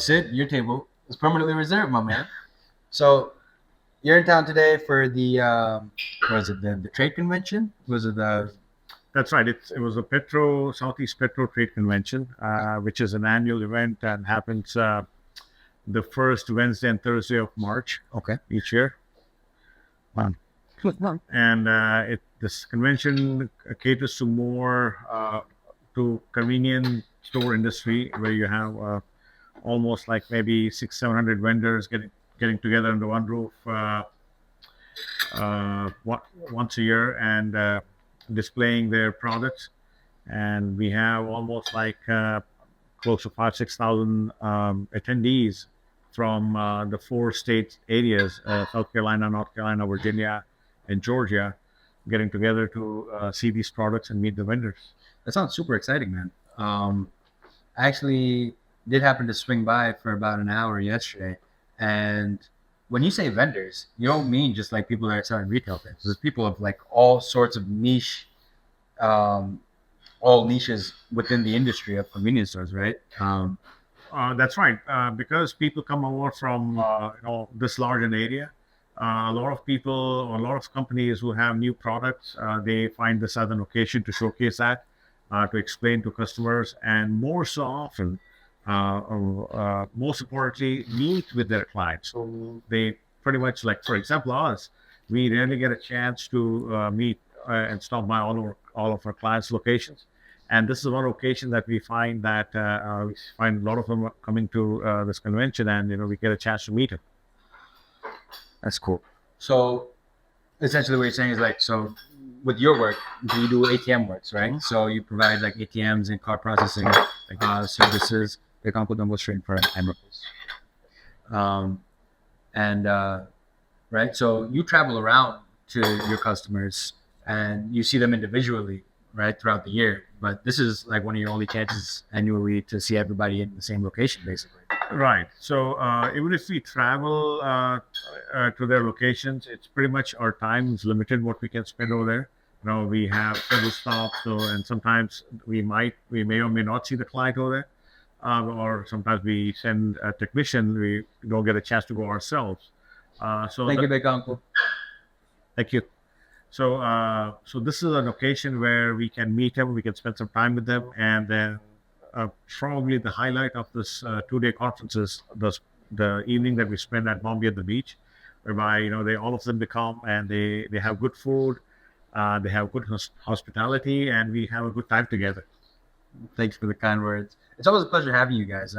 Sid, your table is permanently reserved, my man. So you're in town today for the was it the trade convention? Was it the That's right. It was a Southeast Petro Trade Convention, which is an annual event and happens the first Wednesday and Thursday of March okay? each year. Wow. And this convention caters to more to convenience store industry, where you have almost like maybe 600-700 vendors getting together under one roof once a year and displaying their products. And we have almost like close to 5,000-6,000 attendees from the 4 state areas: South Carolina, North Carolina, Virginia, and Georgia, getting together to see these products and meet the vendors. That sounds super exciting, man. I actually did happen to swing by for about an hour yesterday, and when you say vendors, you don't mean just like people that are selling retail things. There's people of like all sorts of niche, um, all niches within the industry of convenience stores, right? That's right. Because people come over from this large an area, a lot of people, a lot of companies who have new products, they find this as an occasion to showcase that, to explain to customers, and more so often, most importantly, meet with their clients. So they pretty much, like for example, us, we rarely get a chance to meet and stop by all of our clients' locations. And this is one occasion that we find a lot of them are coming to this convention, and we get a chance to meet them. That's cool. So essentially, what you're saying is like, so with your work, you do ATM Works, right? So you provide like ATMs and card processing services. They come put them straight for Emirates. Um, and right, so you travel around to your customers and you see them individually, right, throughout the year. But this is like one of your only chances annually to see everybody in the same location, basically. Right. So even if we travel to their locations, it's pretty much our time is limited what we can spend over there. We have several stops, and sometimes we may or may not see the client over there, or sometimes we send a technician. We don't get a chance to go ourselves. Thank you, big uncle. Thank you. So this is an occasion where we can meet them, we can spend some time with them, and then probably the highlight of this 2-day conference is the evening that we spend at Bombay at the beach, whereby they all of them come and they have good food, they have good hospitality, and we have a good time together. Thanks for the kind words. It's always a pleasure having you guys,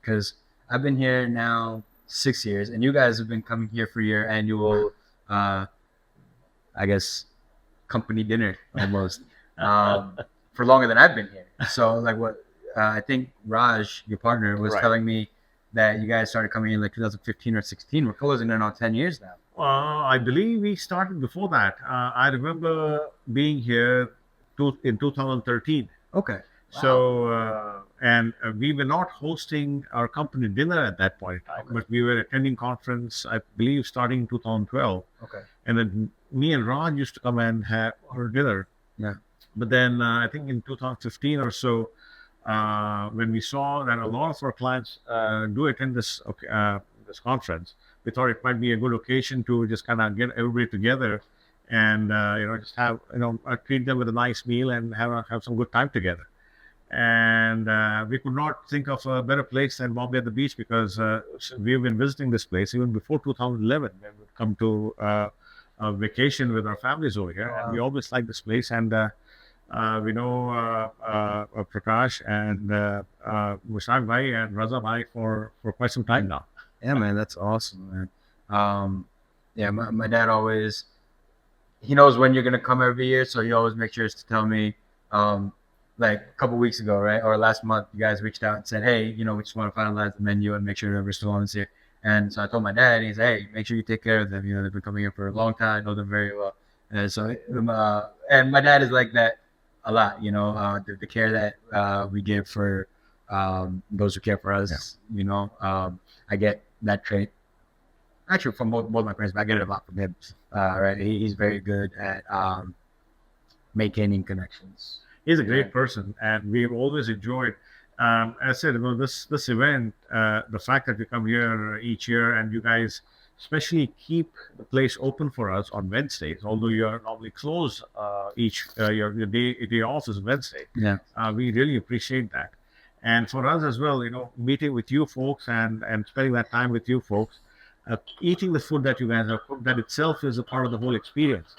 because I've been here now 6 years, and you guys have been coming here for your annual, I guess, company dinner almost, for longer than I've been here. So like what I think Raj, your partner, was Right. telling me that you guys started coming in like 2015 or 16. We're closing in on 10 years now. I believe we started before that. I remember being here in 2013. Okay. So, and we were not hosting our company dinner at that point in time, Okay. but we were attending conference, I believe, starting in 2012. Okay. And then me and Raj used to come and have our dinner. Yeah. But then I think in 2015 or so, when we saw that a lot of our clients do attend this conference, we thought it might be a good occasion to just kind of get everybody together and just have treat them with a nice meal and have some good time together. And we could not think of a better place than Bombay at the beach, because we've been visiting this place even before 2011. We would come to a vacation with our families over here, and we always like this place. And we know Prakash and Mushak Bhai and Raza Bhai for quite some time now. Yeah, man, that's awesome, man. Yeah, my dad always, he knows when you're gonna come every year, so he always makes sure to tell me. Like a couple weeks ago, right, or last month, you guys reached out and said, "Hey, we just want to finalize the menu and make sure everybody's still on this here." And so I told my dad, and he said, "Hey, make sure you take care of them. They've been coming here for a long time. I know them very well." And so, and my dad is like that a lot. The care that we give for those who care for us. Yeah. I get that trait actually from both my parents, but I get it a lot from him. Right, he's very good at maintaining connections. He's a great person, and we've always enjoyed As I said, this event, the fact that we come here each year and you guys especially keep the place open for us on Wednesdays, although you are normally closed your day off is Wednesday. Yeah. We really appreciate that. And for us as well, meeting with you folks and spending that time with you folks, eating the food that you guys have cooked, that itself is a part of the whole experience.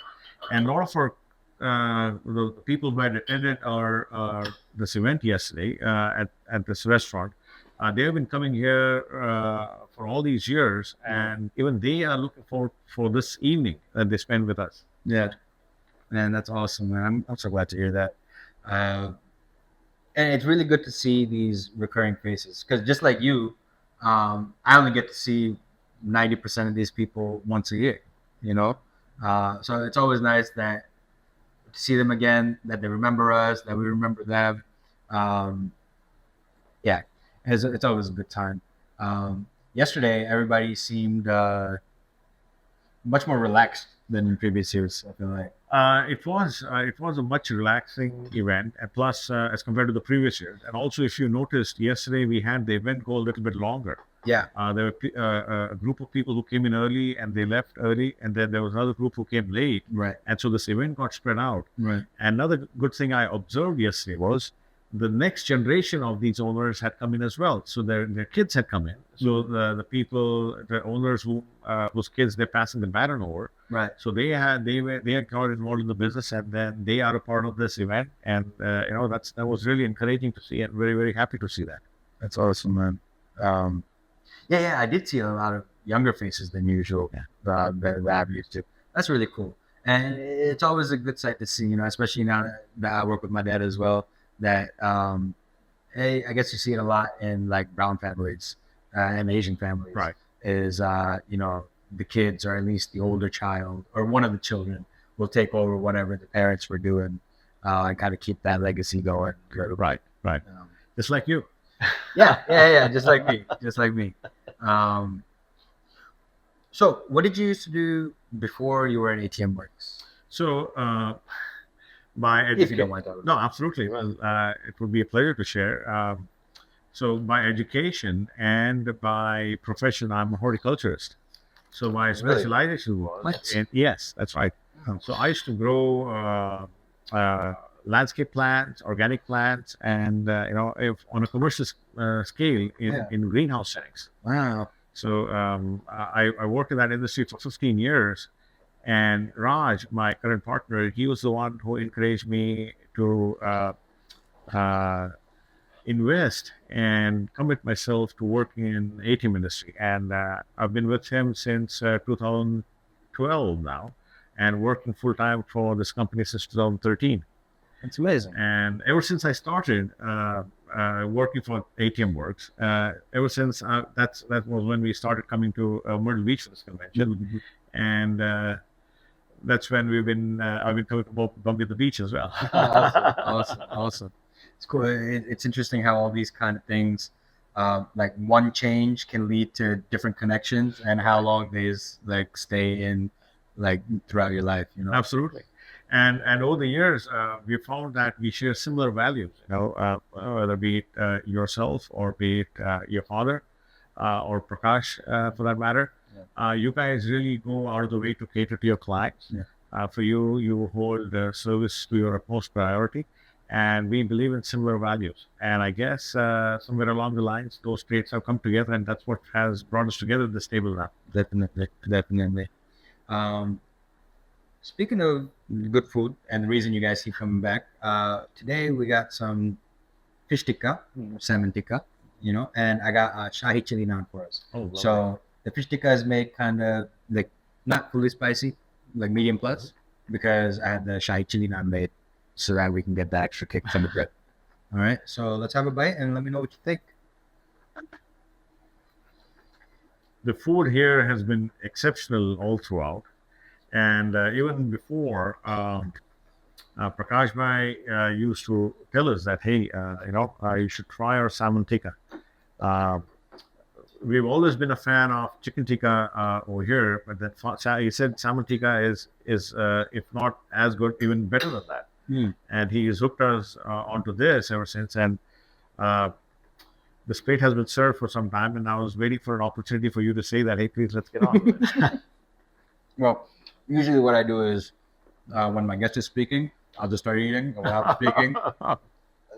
And a lot of our the people who had attended our this event yesterday at this restaurant, they have been coming here for all these years, and even they are looking forward for this evening that they spend with us. Yeah, man, that's awesome, man. I'm so glad to hear that. And it's really good to see these recurring faces because just like you, I only get to see 90% of these people once a year, you know? So it's always nice that to see them again, that they remember us, that we remember them. Um, yeah, it's always a good time. Yesterday, everybody seemed much more relaxed than in previous years, I feel like. It was a much relaxing event, and plus as compared to the previous years. And also, if you noticed, yesterday we had the event go a little bit longer. Yeah. There were a group of people who came in early and they left early, and then there was another group who came late. Right. And so this event got spread out. Right. Another good thing I observed yesterday was the next generation of these owners had come in as well. So their kids had come in. So the owners whose kids they're passing the baton over. Right. So they had got involved in the business, and then they are a part of this event. And that was really encouraging to see, and very, very happy to see that. That's awesome, man. Yeah, I did see a lot of younger faces than usual. Yeah. That I'm used to. That's really cool, and it's always a good sight to see. Especially now that I work with my dad as well. That hey, I guess you see it a lot in like brown families and Asian families. Right. Is the kids or at least the older child or one of the children will take over whatever the parents were doing and kind of keep that legacy going. Right. Just like you. Yeah. Just like me. So what did you used to do before you were at ATM Works? So by If you don't mind talking. No, absolutely. Well, it would be a pleasure to share. So by education and by profession, I'm a horticulturist. So my specialization was yes, that's right. So I used to grow landscape plants, organic plants, and on a commercial scale in greenhouse settings. Wow. So I worked in that industry for 15 years. And Raj, my current partner, he was the one who encouraged me to invest and commit myself to working in the ATM industry. And I've been with him since 2012 now, and working full time for this company since 2013. That's amazing. And ever since I started working for ATM Works, ever since that was when we started coming to Myrtle Beach for this convention, and that's when I've been coming to Bumpy the Beach as well. Awesome. It's cool. It's interesting how all these kind of things, like one change can lead to different connections, and how long these like stay in, like throughout your life. Absolutely. And over the years, we found that we share similar values. Whether be it yourself or be it your father or Prakash, for that matter. You guys really go out of the way to cater to your clients. Yeah. For you hold service to your utmost priority, and we believe in similar values. And I guess somewhere along the lines, those traits have come together, and that's what has brought us together at this table now. Definitely. Speaking of good food and the reason you guys keep coming back, today we got some fish tikka, salmon tikka, and I got shahi chili naan for us. Oh, lovely. So the fish tikka is made kind of like not fully spicy, like medium plus, because I had the shahi chili naan made so that we can get the extra kick from the bread. All right, so let's have a bite and let me know what you think. The food here has been exceptional all throughout, and even before, Prakash Bhai used to tell us that, hey, you should try our salmon tikka. We've always been a fan of chicken tikka over here, but then he said salmon tikka is if not as good, even better than that. And he's hooked us onto this ever since. And this plate has been served for some time, and I was waiting for an opportunity for you to say that, hey, please, let's get on with it. Well, usually what I do is when my guest is speaking, I'll just start eating. Or while I'm speaking,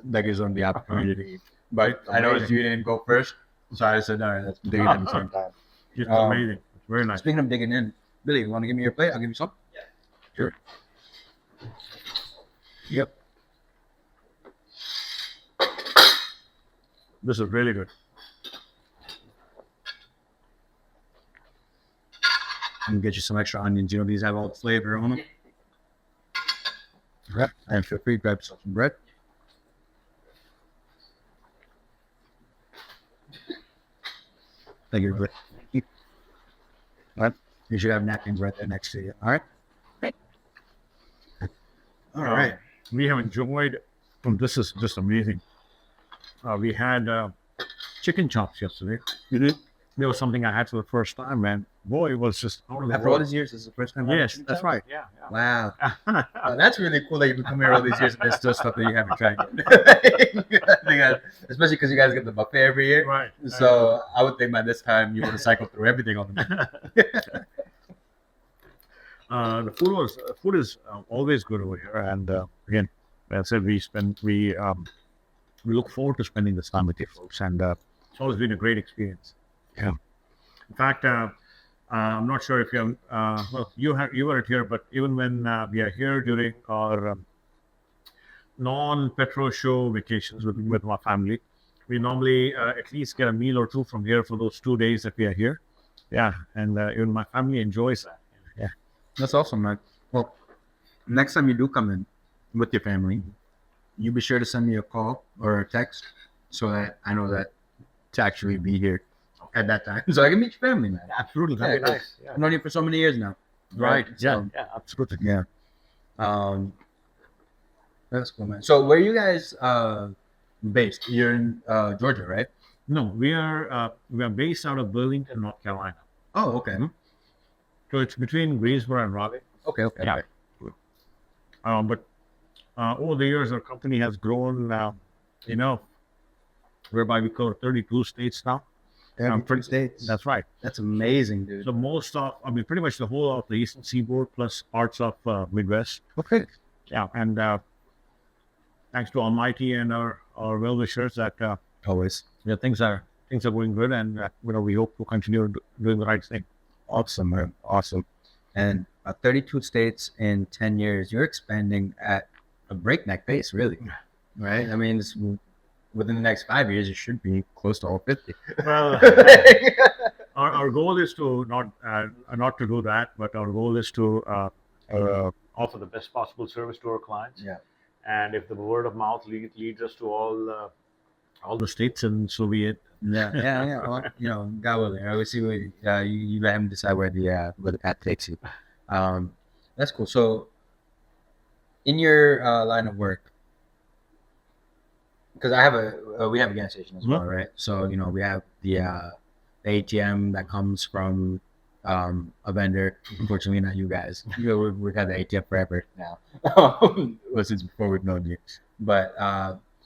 that gives them the opportunity to eat. But I noticed you didn't go first, so I said, all right, let's dig in at the same time. It's amazing. It's very nice. Speaking of digging in, Billy, you want to give me your plate? I'll give you some. Yeah. Sure. Yep. This is really good. I'm gonna get you some extra onions. You know, these have all the flavor on them. Yep. And feel free to grab yourself some bread. Thank you. All right. You should have napkins right there next to you. All right. All right. We have enjoyed. This is just amazing. We had chicken chops yesterday. There was something I had for the first time, man. Boy, it was just out of the After all world. these years, this is the first time. Yes, that's right. Yeah. Wow. That's really cool that you've been coming here all these years and there's still stuff that you haven't tried yet. Especially because you guys get the buffet every year. Right. So I would think by this time you would have cycled through everything on the menu. The food is always good over here, and again, as I said, we look forward to spending this time with you folks, and it's always been a great experience. Yeah. In fact, I'm not sure if you you weren't here, but even when we are here during our non-Petro show vacations with my family, we normally at least get a meal or two from here for those 2 days that we are here. Yeah, and even my family enjoys that. Yeah. That's awesome, man. Well, next time you do come in with your family, you be sure to send me a call or a text so that I know that to actually be here at that time. So I can meet your family, man. Absolutely. That'd be nice. Yeah. I've known you for so many years now. Right. Yeah. So, Yeah. Absolutely. yeah. That's cool, man. So where are you guys based? You're in Georgia, right? No, we are based out of Burlington, North Carolina. Oh, okay. So it's between Greensboro and Raleigh. Okay. Yeah. But over the years, our company has grown, whereby we cover 32 states now. Pretty states. That's right. That's amazing, dude. So pretty much the whole of the Eastern Seaboard plus parts of Midwest. Okay. Yeah, and thanks to Almighty and our well-wishers that Always. things are going good, and we hope to continue doing the right thing. Awesome, man. Awesome. And 32 states in 10 years, you're expanding at a breakneck pace, really. Right? I mean, within the next 5 years, it should be close to all 50. Well, our goal is to not to do that, but our goal is to offer the best possible service to our clients. Yeah. And if the word of mouth leads us to all the states, and so be it. Yeah. Well, God willing. I always see what you let him decide where the path takes you. That's cool. So, in your line of work, because we have a gas station as well, right? So we have the ATM that comes from a vendor. Unfortunately, not you guys. We've had the ATM forever now. Well, since before we've known you. But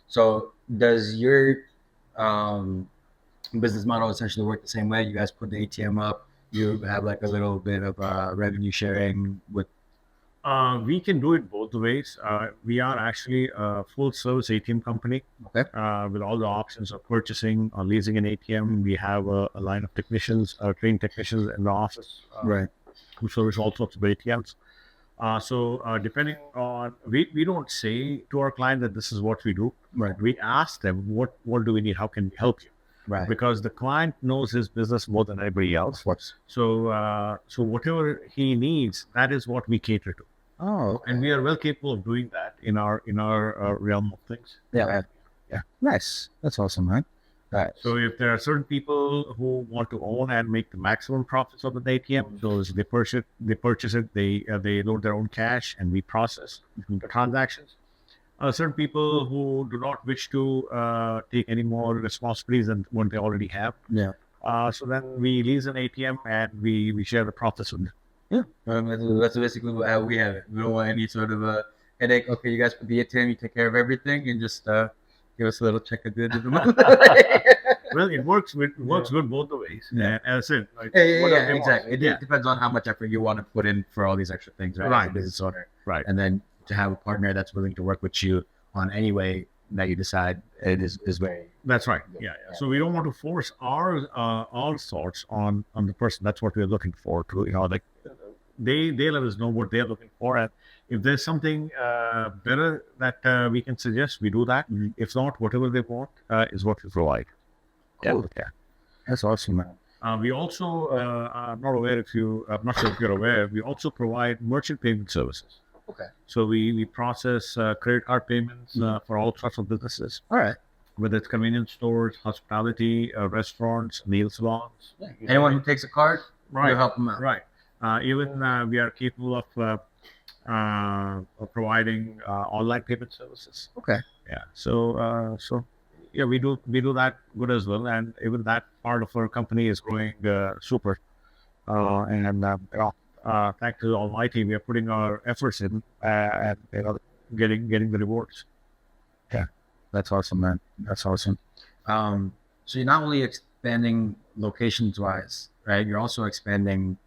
so does your business model essentially work the same way? You guys put the ATM up. You have like a little bit of revenue sharing with. We can do it both ways. We are actually a full service ATM company. Okay. With all the options of purchasing or leasing an ATM. We have a line of technicians, trained technicians in the office, Right. who service all sorts of ATMs. So depending on, we don't say to our client that this is what we do. Right. We ask them, what do we need? How can we help you? Right. Because the client knows his business more than anybody else. Of course. So whatever he needs, that is what we cater to. Oh, okay. And we are well capable of doing that in our realm of things. Yeah. Nice. That's awesome, man. Right. So if there are certain people who want to own and make the maximum profits of the ATM, so they purchase it, they load their own cash, and we process the transactions. Certain people who do not wish to take any more responsibilities than what they already have. Yeah. So then we lease an ATM and we share the profits with them. Yeah. That's basically how we have it. We don't want any sort of a headache. Okay, you guys put the ATM, you take care of everything, and just give us a little check of goods of the month. Well, it works. It works good both the ways. Yeah. And as I said, like, Yeah, whatever they want. exactly. It Yeah. depends on how much effort you want to put in for all these extra things, right? As a Right. business owner, Right. and then to have a partner that's willing to work with you on any way that you decide it is very. That's right. Yeah. So we don't want to force our thoughts on the person. That's what we're looking for. To like they let us know what they're looking for, and if there's something better that we can suggest, we do that. Mhm. If not, whatever they want is what we provide. Cool. Yeah. That's awesome, man. We also, I'm not aware if you, I'm not sure if you're aware, we also provide merchant payment services. Okay. So we process credit card payments for all sorts of businesses, All right. whether it's convenience stores, hospitality, restaurants, nail salons. Anyone who takes a card, Right. you'll help them out. Right. Even we are capable of providing online payment services. Okay. Yeah. So yeah, we do that good as well, and even that part of our company is growing super. Thanks to the Almighty, we are putting our efforts in and getting the rewards. That's awesome, man. That's awesome. So you're not only expanding locations wise, right? You're also expanding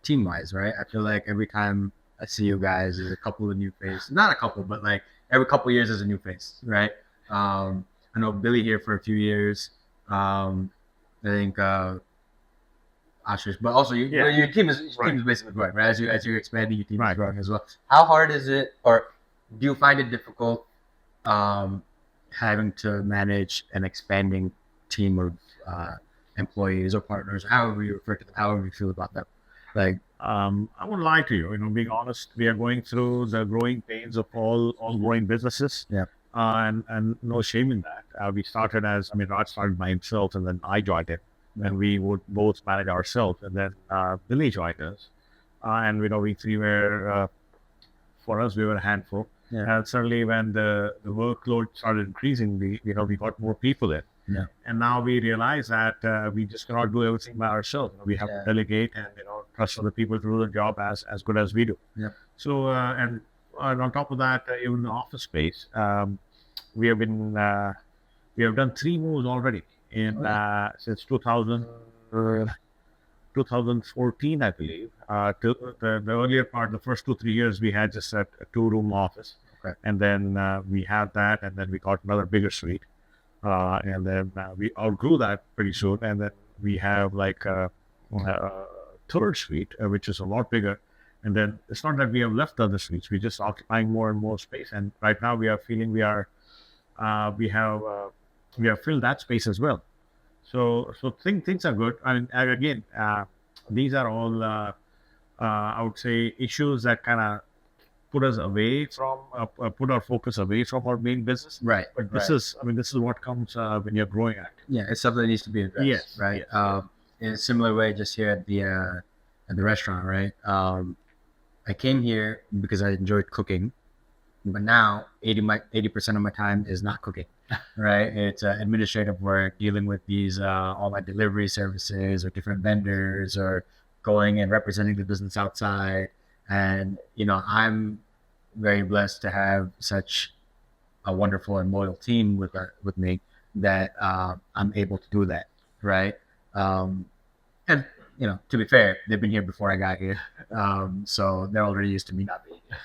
team wise, right? I feel like every time I see you guys, there's a couple of new faces. Not a couple, but like every couple of years, there's a new face, right? I know Billy here for a few years. I think Ashish, but also your team is basically growing, right? As you're expanding, your team is growing as well. How hard is it, or do you find it difficult having to manage an expanding team of employees or partners, however you refer to them, however you feel about them? Like, I won't lie to you. Being honest, we are going through the growing pains of all growing businesses. Yeah. And no shame in that. We started Raj started by himself, and then I joined him, and we would both manage ourselves. And then Billy joined us, and we three were, for us, we were a handful. Yeah. And certainly when the workload started increasing, we got more people in. Yeah. And now we realize that we just cannot do everything by ourselves. We have to delegate and trust other people to do the job as good as we do. Yeah. So and on top of that, even the office space, we have done 3 moves already in since 2014, I believe. The earlier part, the first 2-3 years, we had just a 2-room office, and then we had that, and then we got another bigger suite. And then we outgrew that pretty soon, and then we have like a third suite, which is a lot bigger. And then it's not that we have left the other suites; we're just occupying more and more space. And right now, we are feeling we have filled that space as well. So things are good. Again, these are all I would say issues that kind of put us away from put our focus away from our main business. Right. But this is what comes when you're growing at. Yeah, it's something that needs to be addressed. Yes. Right. Yes. In a similar way, just here at the restaurant, right? I came here because I enjoyed cooking, but now 80% of my time is not cooking. Right. It's administrative work, dealing with these all my delivery services or different vendors, or going and representing the business outside. And I'm very blessed to have such a wonderful and loyal team with me that I'm able to do that, right? And to be fair, they've been here before I got here, so they're already used to me not being here.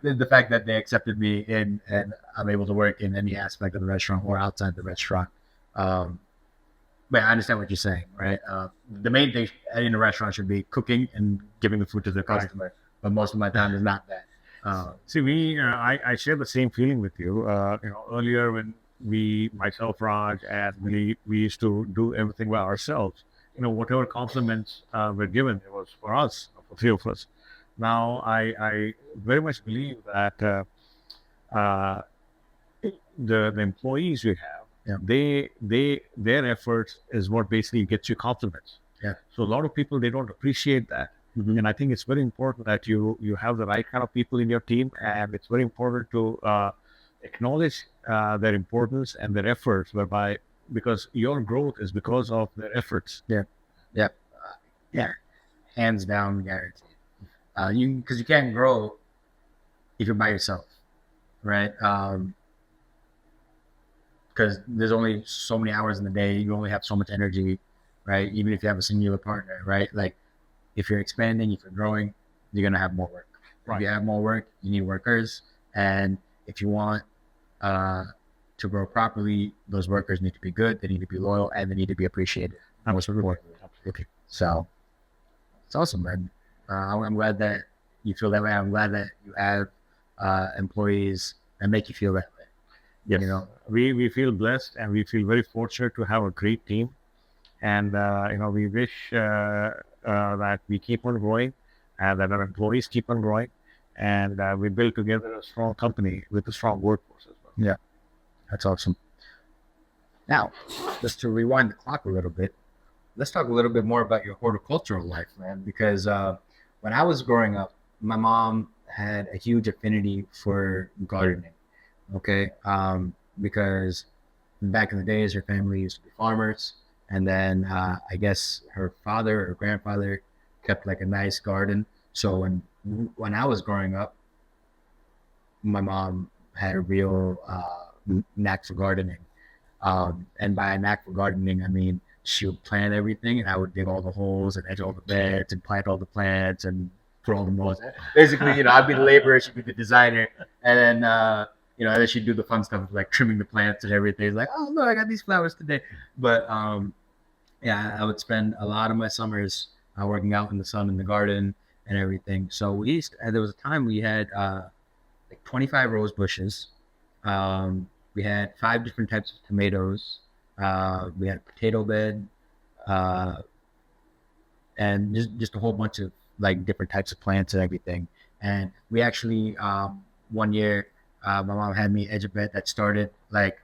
The fact that they accepted me in, and I'm able to work in any aspect of the restaurant or outside the restaurant. But I understand what you're saying, right? The main thing in a restaurant should be cooking and giving the food to the customer. But most of my time is not that. See, I share the same feeling with you. Earlier when myself, Raj, and we used to do everything by ourselves. Whatever compliments were given, it was for us, for 3 of us. Now, I very much believe that the employees we have, their efforts is what basically gets you compliments. Yeah. So a lot of people, they don't appreciate that. Mm-hmm. And I think it's very important that you have the right kind of people in your team, and it's very important to acknowledge their importance and their efforts, because your growth is because of their efforts. Yeah. Hands down, guaranteed. Because you can't grow if you're by yourself, right? because there's only so many hours in the day. You only have so much energy, right? Even if you have a singular partner, right? Like if you're expanding, if you're growing, you're gonna have more work. If you have more work, you need workers, and if you want to grow properly, those workers need to be good. They need to be loyal, and they need to be appreciated. Most importantly. So it's awesome, man. I'm glad that you feel that way. I'm glad that you have employees that make you feel that way. Yes. You know, We feel blessed and we feel very fortunate to have a great team. And, we wish that we keep on growing and that our employees keep on growing. And we build together a strong company with a strong workforce as well. Yeah, that's awesome. Now, just to rewind the clock a little bit, let's talk a little bit more about your horticultural life, man. Because when I was growing up, my mom had a huge affinity for gardening. Okay, because back in the days, her family used to be farmers, and then I guess her father or grandfather kept like a nice garden. So when I was growing up, my mom had a real knack for gardening. And by a knack for gardening, I mean she would plant everything, and I would dig all the holes and edge all the beds and plant all the plants and put all the moles. Basically, I'd be the laborer, she'd be the designer, and then and then she'd do the fun stuff like trimming the plants and everything. It's like, oh look, I got these flowers today. But yeah, I would spend a lot of my summers working out in the sun in the garden and everything. So there was a time we had like 25 rose bushes. We had 5 different types of tomatoes. We had a potato bed, and just a whole bunch of like different types of plants and everything. And we actually one year, my mom had me edge a bed that started like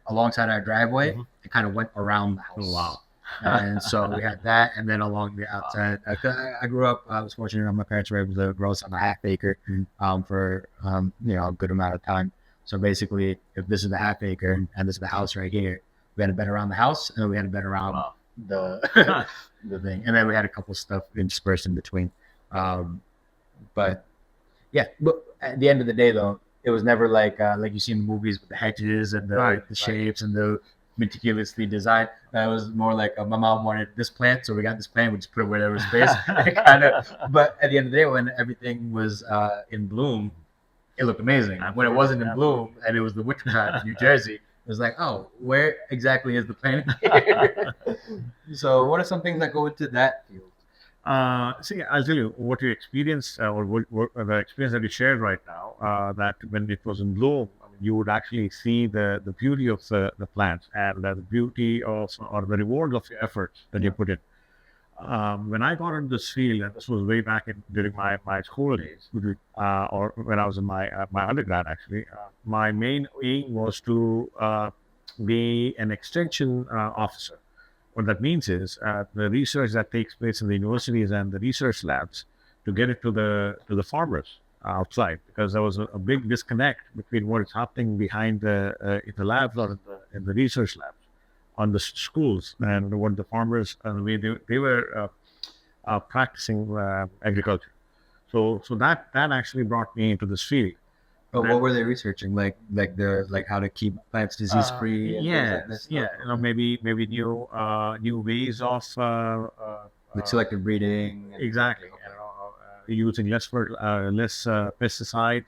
alongside our driveway. Mhm. It kind of went around the house. Oh, wow. And so we had that, and then along the outside, I grew up. I was fortunate enough; my parents were able to grow some a half acre for a good amount of time. So basically, if this is the half acre and this is the house right here, we had a bed around the house, and then we had a bed around the the thing, and then we had a couple stuff interspersed in between. But yeah, but at the end of the day, though, it was never like you see in the movies with the hedges and the shapes and the meticulously designed. It was more like my mom wanted this plant, so we got this plant. We just put it where there was space. But at the end of the day, when everything was in bloom, it looked amazing. When it wasn't in bloom and it was the wintertime in New Jersey, it was like, oh, where exactly is the plant here? So, what are some things that go into that field? See, I'll tell you what you experienced, or what the experience that you shared right now. That when it was in bloom, you would actually see the beauty of the plants and the beauty of or the reward of your efforts that you put in. When I got into this field, and this was way back during my school days, or when I was in my undergrad, actually, my main aim was to be an extension officer. What that means is the research that takes place in the universities and the research labs to get it to the farmers outside, because there was a big disconnect between what is happening behind in the labs or in the research labs on the schools and what the farmers and the way they were practicing agriculture. So that actually brought me into this field. But what were they researching? Like how to keep plants disease free? Maybe new ways of like selective breeding. Exactly. Using less pesticide.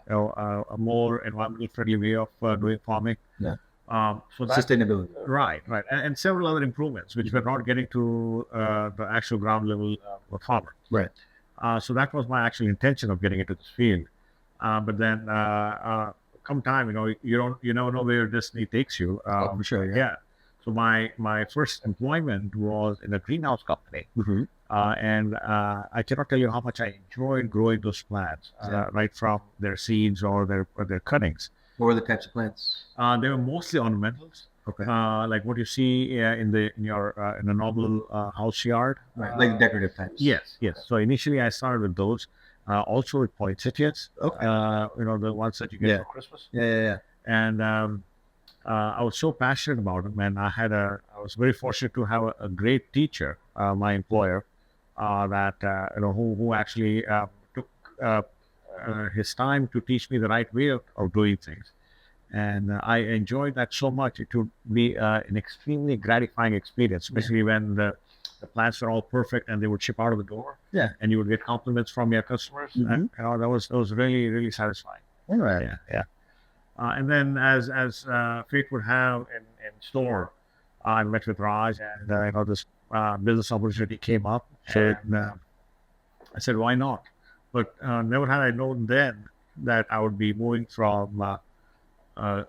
A more environmentally friendly way of doing farming. Yeah. So sustainability. Right, and several other improvements which were not getting to the actual ground level farmer. Right. So that was my actual intention of getting into this field. But then, come time, you never know where destiny takes you. For sure. Yeah. So my first employment was in a greenhouse company, and I cannot tell you how much I enjoyed growing those plants, right from their seeds or their cuttings. What were the types of plants? They were mostly ornamentals. Okay. Like what you see in a normal house yard. Right. Like decorative types. Yes. So initially I started with those. Also with poinsettias. Okay. The ones that you get for Christmas. Yeah. And I was so passionate about them, and I was very fortunate to have a great teacher, my employer, who actually took his time to teach me the right way of doing things. And I enjoyed that so much. It would be an extremely gratifying experience, especially when the plants were all perfect and they would ship out of the door. Yeah. And you would get compliments from your customers. Mhm. That was really, really satisfying. All right. Yeah, yeah. And then as fate would have in store, I met with Raj, and this business opportunity came up. And I said, why not? But never had I known then that I would be moving from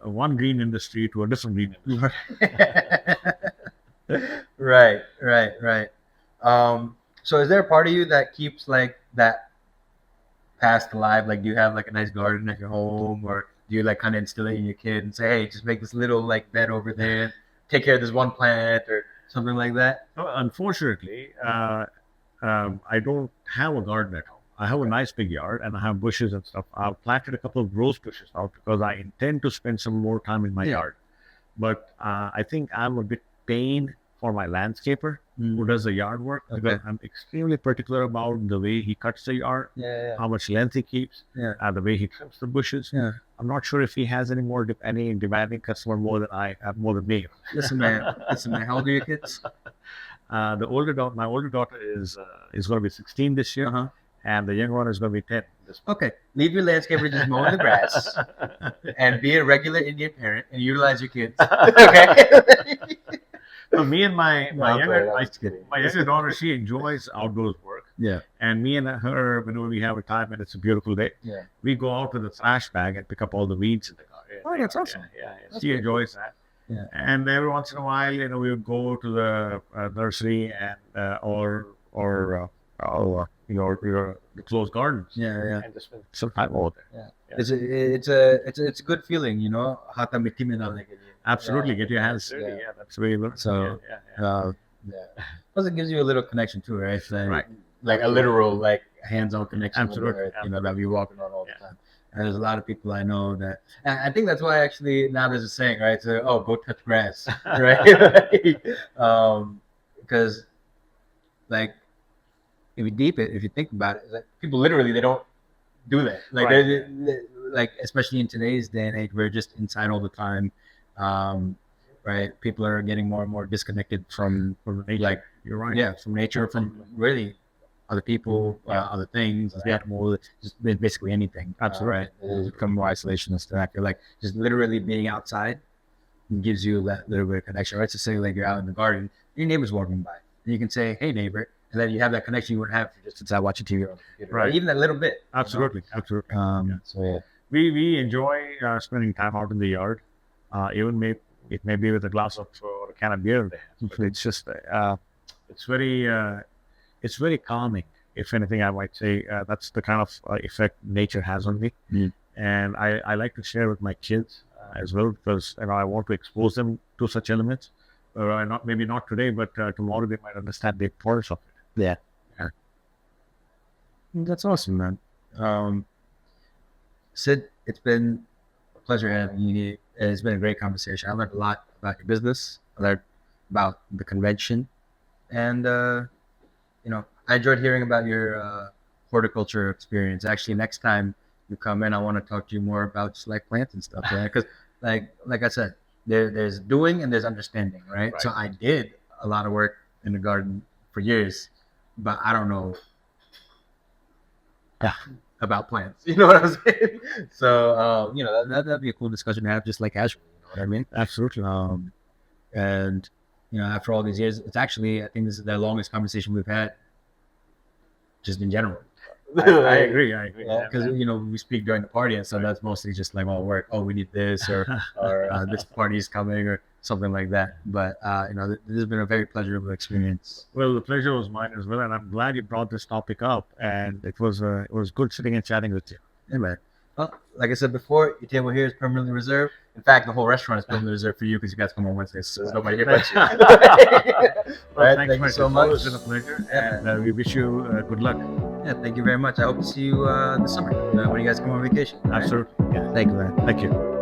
one green industry to a different green industry. Right. So is there a part of you that keeps like that past alive? Like, do you have like a nice garden at your home, or do you like kind of instill it in your kid and say, hey, just make this little like bed over there, take care of this one plant or something like that? Unfortunately, I don't have a garden at home. I have a nice big yard and I have bushes and stuff. I've planted a couple of rose bushes out because I intend to spend some more time in my yard. But I think I'm a bit pained for my landscaper who does the yard work, because I'm extremely particular about the way he cuts the yard, how much length he keeps, the way he trims the bushes. I'm not sure if he has any demanding customer more than me. Listen, man. How old are your kids? My older daughter is going to be 16 this year, and the younger one is going to be 10. Okay, leave your landscaper just mowing the grass, and be a regular Indian parent, and utilize your kids. Okay. So me and my younger daughter, she enjoys outdoors work. Yeah. And me and her, whenever we have a time and it's a beautiful day, we go out with a trash bag and pick up all the weeds in the garden. Oh, that's awesome. She enjoys that. Yeah. And every once in a while, we would go to the nursery and or the closed gardens. And just spend some time over there. It's a good feeling, Hata mitti mein na lege. Absolutely, get your hands dirty. Yeah, that's really good. So, plus it gives you a little connection too, right? Like a literal, like hands-on connection. Absolutely. With the earth, that we're walking on all the time. And there's a lot of people I know that, and I think that's why actually now there's a saying, right? So, go touch grass, right? Because, like, if you think about it, like, people literally, they don't do that. Like, they, like, especially in today's day and age, we're just inside all the time. Right? People are getting more and more disconnected from nature. Like, you're right. Yeah, from nature, from really other people, other things, animals, just basically anything. Absolutely. Right? It's become more isolationist. And I feel like just literally being outside gives you that little bit of connection. Right? So say like you're out in the garden, your neighbor's walking by, and you can say, "Hey, neighbor," and then you have that connection you wouldn't have if you're just inside watching TV or on the computer. Right? Even that little bit. Absolutely. So we enjoy spending time out in the yard. It may be with a glass of or a can of beer. But it's just it's very calming. If anything, I might say that's the kind of effect nature has on me. And I like to share with my kids as well, because I want to expose them to such elements. Maybe not today, but tomorrow they might understand the importance of it. Yeah. That's awesome, man. Sid, it's been a pleasure having you. It's been a great conversation. I learned a lot about your business. I learned about the convention, and I enjoyed hearing about your horticulture experience. Actually, next time you come in, I want to talk to you more about just like plants and stuff, right? Because like I said, there's doing and there's understanding, right? So I did a lot of work in the garden for years, but I don't know about plants. You know what I'm saying? So that'd be a cool discussion to have, just like casually. You know what I mean? Absolutely. And after all these years, it's actually, I think this is the longest conversation we've had, just in general. I agree. Because we speak during the party, and so that's mostly just like work. Oh, we need this, or this party is coming, or something like that. But this has been a very pleasurable experience. Well, the pleasure was mine as well, and I'm glad you brought this topic up. And it was good sitting and chatting with you. Yeah, man. Well, like I said before, your table here is permanently reserved. In fact, the whole restaurant is permanently reserved for you, because you guys come on Wednesdays, so there's nobody here but you. Well, thank you so much. It was a pleasure, and we wish you good luck. Yeah, thank you very much. I hope to see you this summer when you guys come on vacation. Absolutely. Right? Yeah, thank you, man. Thank you.